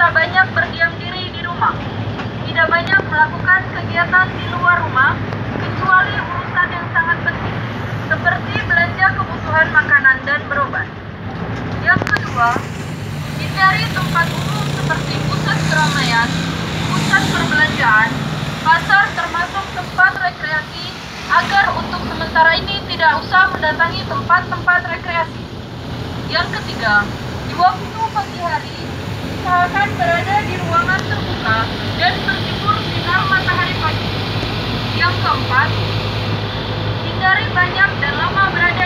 serta banyak berdiam diri di rumah. Tidak banyak melakukan kegiatan di luar rumah, kecuali urusan yang sangat penting, seperti belanja kebutuhan makanan dan berobat. Yang kedua, hindari tempat umum seperti pusat keramaian, pusat perbelanjaan, pasar termasuk tempat rekreasi, agar untuk sementara ini tidak usah mendatangi tempat-tempat rekreasi. Yang ketiga, di waktu pagi hari, usahakan berada di ruangan terbuka dan tertidur sinar matahari pagi. Yang keempat, hindari banyak dan lama berada